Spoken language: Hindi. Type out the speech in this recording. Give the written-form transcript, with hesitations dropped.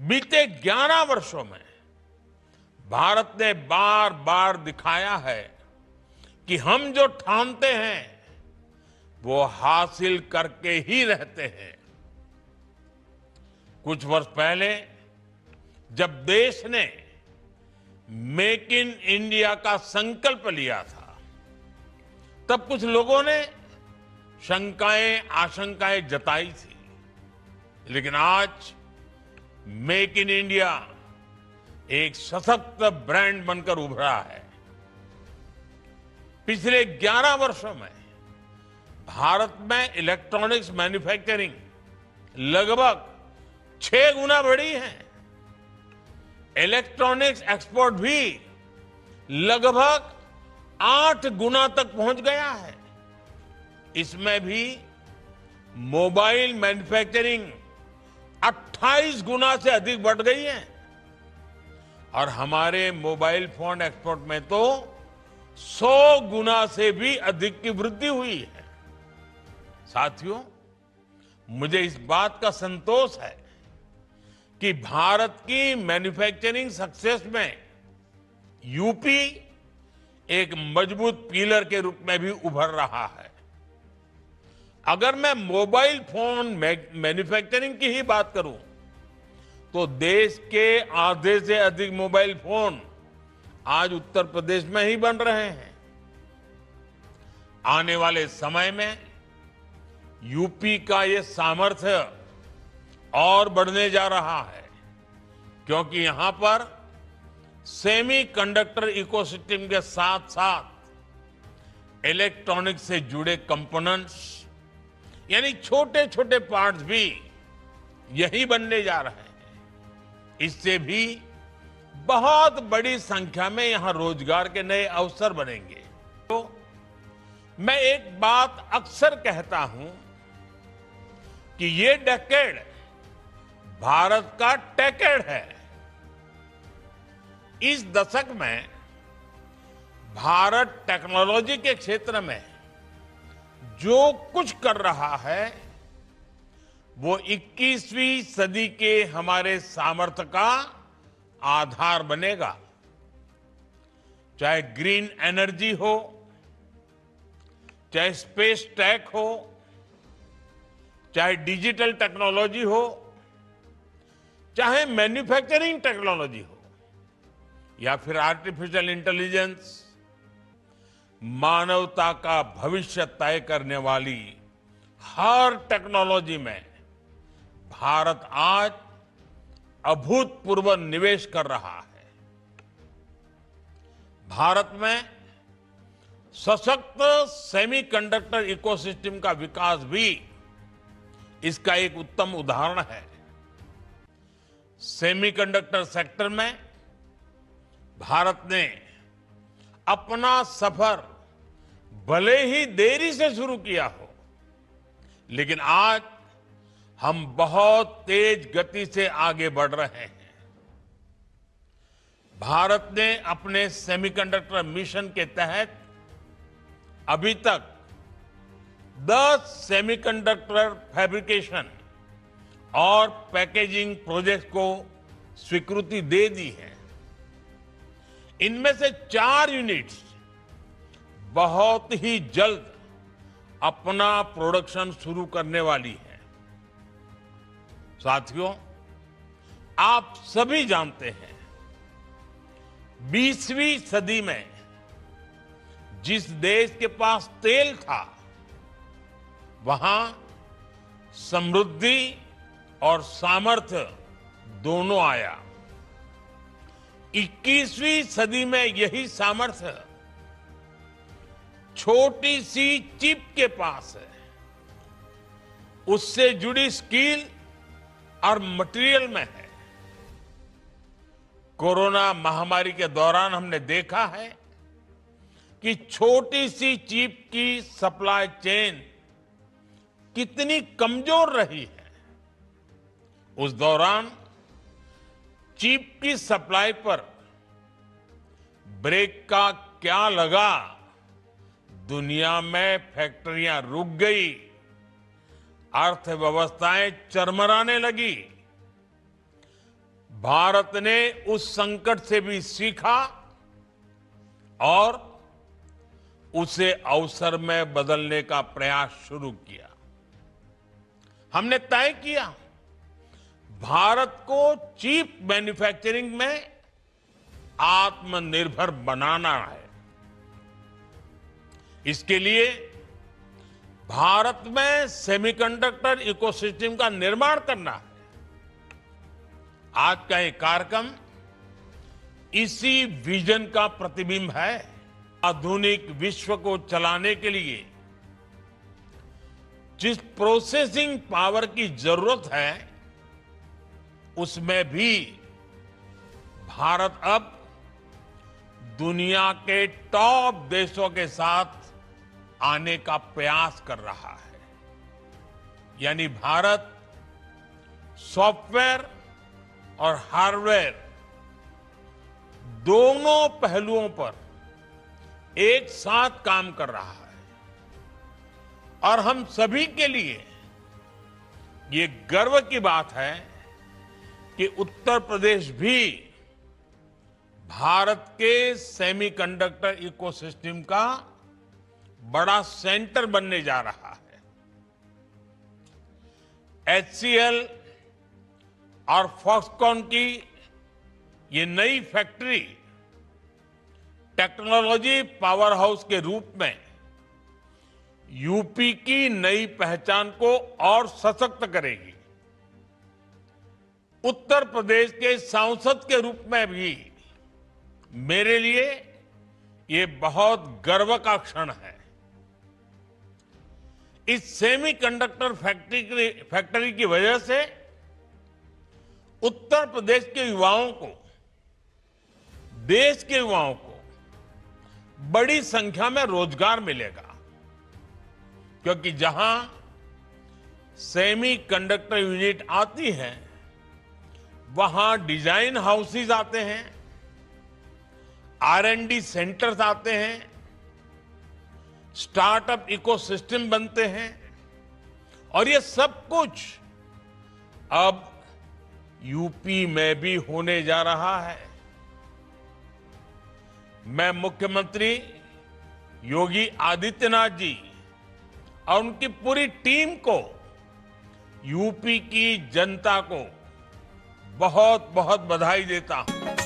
बीते 11 वर्षों में भारत ने बार बार दिखाया है कि हम जो ठानते हैं वो हासिल करके ही रहते हैं। कुछ वर्ष पहले जब देश ने मेक इन इंडिया का संकल्प लिया था, तब कुछ लोगों ने शंकाएं, आशंकाएं जताई थी। लेकिन आज मेक इन इंडिया एक सशक्त ब्रांड बनकर उभरा है। पिछले 11 वर्षों में भारत में इलेक्ट्रॉनिक्स मैन्युफैक्चरिंग लगभग 6 गुना बढ़ी है। इलेक्ट्रॉनिक्स एक्सपोर्ट भी लगभग 8 गुना तक पहुंच गया है। इसमें भी मोबाइल मैन्युफैक्चरिंग 28 गुना से अधिक बढ़ गई है और हमारे मोबाइल फोन एक्सपोर्ट में तो 100 गुना से भी अधिक की वृद्धि हुई है। साथियों, मुझे इस बात का संतोष है कि भारत की मैन्युफैक्चरिंग सक्सेस में यूपी एक मजबूत पिलर के रूप में भी उभर रहा है। अगर मैं मोबाइल फोन मैन्युफैक्चरिंग की ही बात करूं तो देश के आधे से अधिक मोबाइल फोन आज उत्तर प्रदेश में ही बन रहे हैं। आने वाले समय में यूपी का ये सामर्थ्य और बढ़ने जा रहा है, क्योंकि यहां पर सेमीकंडक्टर इकोसिस्टम के साथ साथ इलेक्ट्रॉनिक्स से जुड़े कंपोनेंट्स यानी छोटे छोटे पार्ट्स भी यही बनने जा रहे हैं। इससे भी बहुत बड़ी संख्या में यहां रोजगार के नए अवसर बनेंगे। तो मैं एक बात अक्सर कहता हूं कि ये डेकेड भारत का टेकेड है। इस दशक में भारत टेक्नोलॉजी के क्षेत्र में जो कुछ कर रहा है वो 21वीं सदी के हमारे सामर्थ्य का आधार बनेगा। चाहे ग्रीन एनर्जी हो, चाहे स्पेस टेक हो, चाहे डिजिटल टेक्नोलॉजी हो, चाहे मैन्युफैक्चरिंग टेक्नोलॉजी हो या फिर आर्टिफिशियल इंटेलिजेंस, मानवता का भविष्य तय करने वाली हर टेक्नोलॉजी में भारत आज अभूतपूर्व निवेश कर रहा है। भारत में सशक्त सेमीकंडक्टर इकोसिस्टम का विकास भी इसका एक उत्तम उदाहरण है। सेमीकंडक्टर सेक्टर में भारत ने अपना सफर भले ही देरी से शुरू किया हो, लेकिन आज हम बहुत तेज गति से आगे बढ़ रहे हैं। भारत ने अपने सेमीकंडक्टर मिशन के तहत अभी तक 10 सेमीकंडक्टर फैब्रिकेशन और पैकेजिंग प्रोजेक्ट को स्वीकृति दे दी है। इनमें से 4 यूनिट्स बहुत ही जल्द अपना प्रोडक्शन शुरू करने वाली है। साथियों, आप सभी जानते हैं 20वीं सदी में जिस देश के पास तेल था, वहां समृद्धि और सामर्थ्य दोनों आया। 21वीं सदी में यही सामर्थ्य छोटी सी चिप के पास है। उससे जुड़ी स्किल और मटेरियल में है। कोरोना महामारी के दौरान हमने देखा है कि छोटी सी चिप की सप्लाई चेन कितनी कमजोर रही है। उस दौरान चिप की सप्लाई पर ब्रेक का क्या लगा, दुनिया में फैक्ट्रियां रुक गई, अर्थव्यवस्थाएं चरमराने लगी। भारत ने उस संकट से भी सीखा और उसे अवसर में बदलने का प्रयास शुरू किया। हमने तय किया भारत को चिप मैन्युफैक्चरिंग में आत्मनिर्भर बनाना है। इसके लिए भारत में सेमीकंडक्टर इकोसिस्टम का निर्माण करना है। आज का ये कार्यक्रम इसी विजन का प्रतिबिंब है। आधुनिक विश्व को चलाने के लिए जिस प्रोसेसिंग पावर की जरूरत है, उसमें भी भारत अब दुनिया के टॉप देशों के साथ आने का प्रयास कर रहा है। यानी भारत सॉफ्टवेयर और हार्डवेयर दोनों पहलुओं पर एक साथ काम कर रहा है और हम सभी के लिए ये गर्व की बात है कि उत्तर प्रदेश भी भारत के सेमीकंडक्टर इकोसिस्टम का बड़ा सेंटर बनने जा रहा है। HCL और फॉक्सकॉन की ये नई फैक्ट्री टेक्नोलॉजी पावर हाउस के रूप में यूपी की नई पहचान को और सशक्त करेगी। उत्तर प्रदेश के सांसद के रूप में भी मेरे लिए ये बहुत गर्व का क्षण है। इस सेमीकंडक्टर फैक्ट्री की वजह से उत्तर प्रदेश के युवाओं को, देश के युवाओं को बड़ी संख्या में रोजगार मिलेगा, क्योंकि जहां सेमीकंडक्टर यूनिट आती है वहां डिजाइन हाउसेज आते हैं, R&D सेंटर्स आते हैं, स्टार्टअप इकोसिस्टम बनते हैं और ये सब कुछ अब यूपी में भी होने जा रहा है। मैं मुख्यमंत्री योगी आदित्यनाथ जी और उनकी पूरी टीम को, यूपी की जनता को बहुत बहुत बधाई देता हूं।